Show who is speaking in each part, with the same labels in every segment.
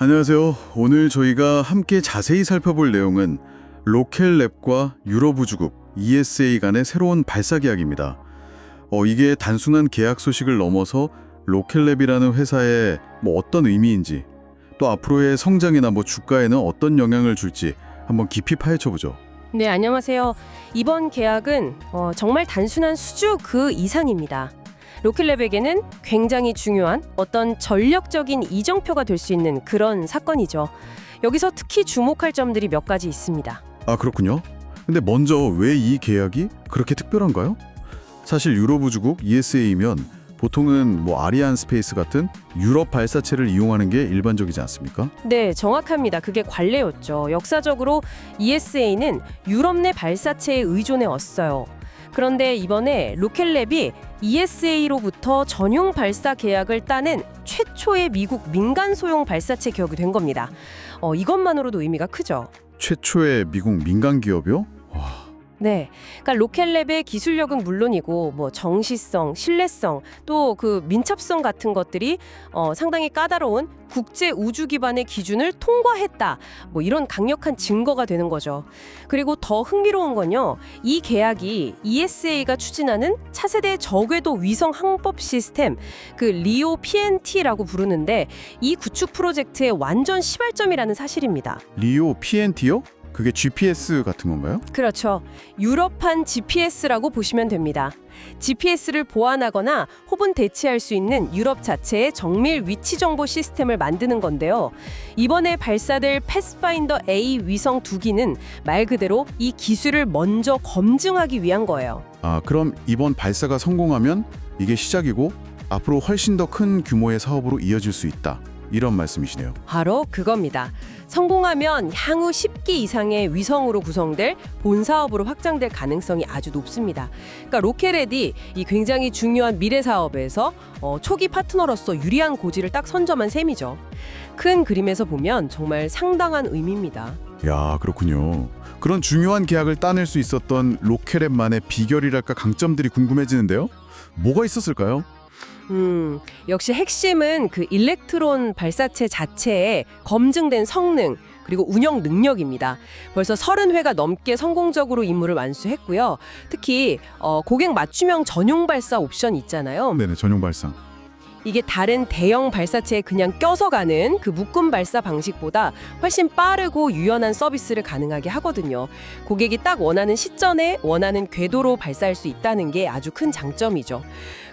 Speaker 1: 안녕하세요. 오늘 저희가 함께 자세히 살펴볼 내용은 로켓랩과 유럽우주국 ESA 간의 새로운 발사 계약입니다. 이게 단순한 계약 소식을 넘어서 로켓랩이라는 회사에 어떤 의미인지, 또 앞으로의 성장이나 주가에는 어떤 영향을 줄지 한번 깊이 파헤쳐보죠.
Speaker 2: 네, 안녕하세요. 이번 계약은 정말 단순한 수주 그 이상입니다. 로켓랩에게는 굉장히 중요한 어떤 전력적인 이정표가 될 수 있는 그런 사건이죠. 여기서 특히 주목할 점들이 몇 가지 있습니다.
Speaker 1: 아, 그렇군요. 근데 먼저 왜 이 계약이 그렇게 특별한가요? 사실 유럽우주국 ESA이면 보통은 아리안 스페이스 같은 유럽 발사체를 이용하는 게 일반적이지 않습니까?
Speaker 2: 네, 정확합니다. 그게 관례였죠. 역사적으로 ESA는 유럽 내 발사체에 의존해 왔어요. 그런데 이번에 로켓랩이 ESA로부터 전용 발사 계약을 따낸 최초의 미국 민간 소형 발사체 기업이 된 겁니다. 이것만으로도 의미가 크죠.
Speaker 1: 최초의 미국 민간 기업이요?
Speaker 2: 네, 그러니까 로켓랩의 기술력은 물론이고 정시성, 신뢰성, 또 그 민첩성 같은 것들이 상당히 까다로운 국제 우주 기반의 기준을 통과했다. 이런 강력한 증거가 되는 거죠. 그리고 더 흥미로운 건요, 이 계약이 ESA가 추진하는 차세대 저궤도 위성 항법 시스템, 그 리오 PNT라고 부르는데 이 구축 프로젝트의 완전 시발점이라는 사실입니다.
Speaker 1: 리오 PNT요? 그게 GPS 같은 건가요?
Speaker 2: 그렇죠. 유럽판 GPS라고 보시면 됩니다. GPS를 보완하거나 혹은 대체할 수 있는 유럽 자체의 정밀 위치 정보 시스템을 만드는 건데요. 이번에 발사될 패스파인더 A 위성 2기는 말 그대로 이 기술을 먼저 검증하기 위한 거예요.
Speaker 1: 아, 그럼 이번 발사가 성공하면 이게 시작이고 앞으로 훨씬 더 큰 규모의 사업으로 이어질 수 있다. 이런 말씀이시네요.
Speaker 2: 바로 그겁니다. 성공하면 향후 10기 이상의 위성으로 구성될 본 사업으로 확장될 가능성이 아주 높습니다. 그러니까 로켓랩이 이 굉장히 중요한 미래 사업에서 초기 파트너로서 유리한 고지를 딱 선점한 셈이죠. 큰 그림에서 보면 정말 상당한 의미입니다.
Speaker 1: 야, 그렇군요. 그런 중요한 계약을 따낼 수 있었던 로켓랩만의 비결이랄까 강점들이 궁금해지는데요. 뭐가 있었을까요?
Speaker 2: 역시 핵심은 그 일렉트론 발사체 자체의 검증된 성능 그리고 운영 능력입니다. 벌써 30회가 넘게 성공적으로 임무를 완수했고요. 특히 고객 맞춤형 전용 발사 옵션 있잖아요.
Speaker 1: 네네, 전용 발상.
Speaker 2: 이게 다른 대형 발사체에 그냥 껴서 가는 그 묶음 발사 방식보다 훨씬 빠르고 유연한 서비스를 가능하게 하거든요. 고객이 딱 원하는 시점에 원하는 궤도로 발사할 수 있다는 게 아주 큰 장점이죠.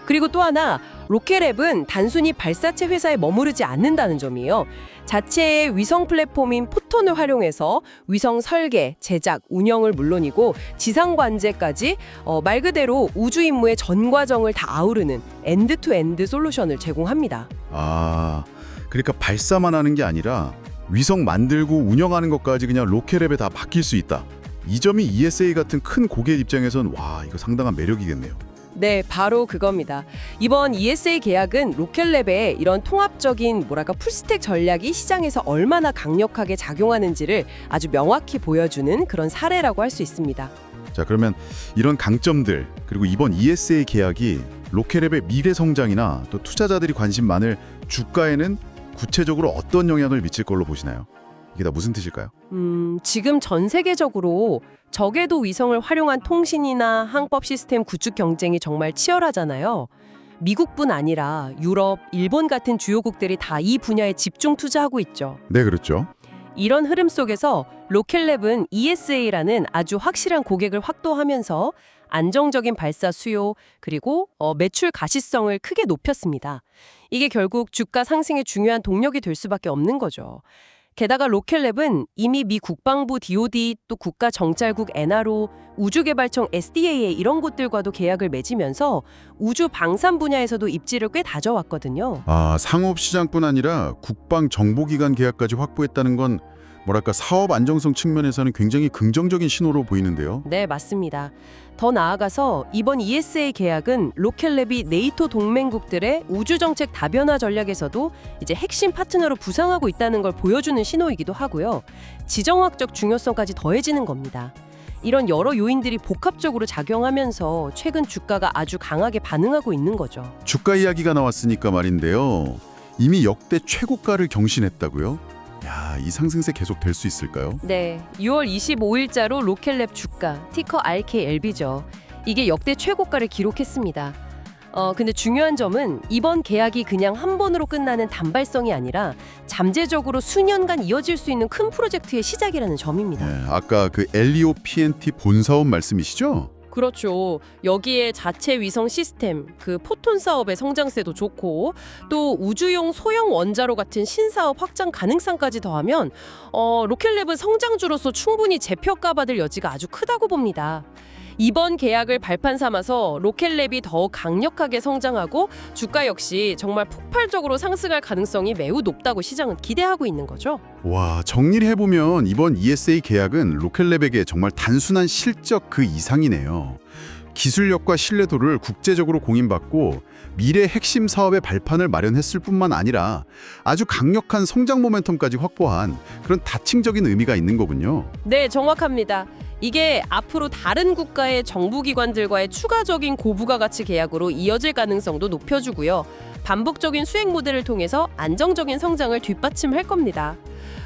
Speaker 2: 그리고 또 하나, 로켓랩은 단순히 발사체 회사에 머무르지 않는다는 점이에요. 자체의 위성 플랫폼인 포톤을 활용해서 위성 설계, 제작, 운영을 물론이고 지상 관제까지 말 그대로 우주 임무의 전 과정을 다 아우르는 엔드투엔드 솔루션을 제공합니다.
Speaker 1: 아, 그러니까 발사만 하는 게 아니라 위성 만들고 운영하는 것까지 그냥 로켓랩에 다 맡길 수 있다. 이 점이 ESA 같은 큰 고객 입장에선 이거 상당한 매력이겠네요.
Speaker 2: 네, 바로 그겁니다. 이번 ESA 계약은 로켓랩의 이런 통합적인 풀스택 전략이 시장에서 얼마나 강력하게 작용하는지를 아주 명확히 보여주는 그런 사례라고 할 수 있습니다.
Speaker 1: 자, 그러면 이런 강점들 그리고 이번 ESA 계약이 로켓랩의 미래 성장이나 또 투자자들이 관심 많을 주가에는 구체적으로 어떤 영향을 미칠 걸로 보시나요? 이게 다 무슨 뜻일까요?
Speaker 2: 지금 전 세계적으로 저궤도 위성을 활용한 통신이나 항법 시스템 구축 경쟁이 정말 치열하잖아요. 미국뿐 아니라 유럽, 일본 같은 주요국들이 다 이 분야에 집중 투자하고 있죠.
Speaker 1: 네, 그렇죠.
Speaker 2: 이런 흐름 속에서 로켓랩은 ESA라는 아주 확실한 고객을 확보하면서 안정적인 발사 수요 그리고 매출 가시성을 크게 높였습니다. 이게 결국 주가 상승의 중요한 동력이 될 수밖에 없는 거죠. 게다가 로켓랩은 이미 미 국방부 DoD 또 국가정찰국 NRO, 우주개발청 SDA 이런 곳들과도 계약을 맺으면서 우주 방산 분야에서도 입지를 꽤 다져왔거든요.
Speaker 1: 아, 상업시장뿐 아니라 국방정보기관 계약까지 확보했다는 건 사업 안정성 측면에서는 굉장히 긍정적인 신호로 보이는데요.
Speaker 2: 네, 맞습니다. 더 나아가서 이번 ESA 계약은 로켓랩이 네이토 동맹국들의 우주정책 다변화 전략에서도 이제 핵심 파트너로 부상하고 있다는 걸 보여주는 신호이기도 하고요. 지정학적 중요성까지 더해지는 겁니다. 이런 여러 요인들이 복합적으로 작용하면서 최근 주가가 아주 강하게 반응하고 있는 거죠.
Speaker 1: 주가 이야기가 나왔으니까 말인데요. 이미 역대 최고가를 경신했다고요? 야, 이 상승세 계속 될 수 있을까요?
Speaker 2: 네, 6월 25일자로 로켓랩 주가 티커 RKLB죠. 이게 역대 최고가를 기록했습니다. 근데 중요한 점은 이번 계약이 그냥 한 번으로 끝나는 단발성이 아니라 잠재적으로 수년간 이어질 수 있는 큰 프로젝트의 시작이라는 점입니다.
Speaker 1: 네, 아까 그 LEO PNT 본사업 말씀이시죠?
Speaker 2: 그렇죠. 여기에 자체 위성 시스템, 그 포톤 사업의 성장세도 좋고 또 우주용 소형 원자로 같은 신사업 확장 가능성까지 더하면 로켓랩은 성장주로서 충분히 재평가받을 여지가 아주 크다고 봅니다. 이번 계약을 발판 삼아서 로켓랩이 더욱 강력하게 성장하고 주가 역시 정말 폭발적으로 상승할 가능성이 매우 높다고 시장은 기대하고 있는 거죠.
Speaker 1: 와, 정리를 해보면 이번 ESA 계약은 로켓랩에게 정말 단순한 실적 그 이상이네요. 기술력과 신뢰도를 국제적으로 공인받고 미래 핵심 사업의 발판을 마련했을 뿐만 아니라 아주 강력한 성장 모멘텀까지 확보한 그런 다층적인 의미가 있는 거군요.
Speaker 2: 네, 정확합니다. 이게 앞으로 다른 국가의 정부기관들과의 추가적인 고부가 가치 계약으로 이어질 가능성도 높여주고요. 반복적인 수익 모델을 통해서 안정적인 성장을 뒷받침할 겁니다.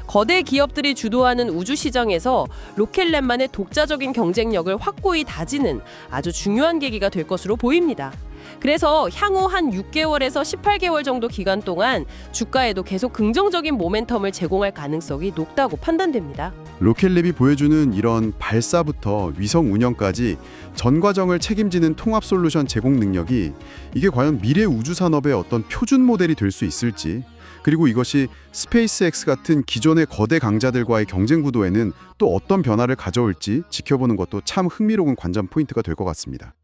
Speaker 2: 거대 기업들이 주도하는 우주 시장에서 로켓랩만의 독자적인 경쟁력을 확고히 다지는 아주 중요한 계기가 될 것으로 보입니다. 그래서 향후 한 6개월에서 18개월 정도 기간 동안 주가에도 계속 긍정적인 모멘텀을 제공할 가능성이 높다고 판단됩니다.
Speaker 1: 로켓랩이 보여주는 이런 발사부터 위성 운영까지 전 과정을 책임지는 통합 솔루션 제공 능력이 이게 과연 미래 우주 산업의 어떤 표준 모델이 될 수 있을지, 그리고 이것이 스페이스X 같은 기존의 거대 강자들과의 경쟁 구도에는 또 어떤 변화를 가져올지 지켜보는 것도 참 흥미로운 관전 포인트가 될 것 같습니다.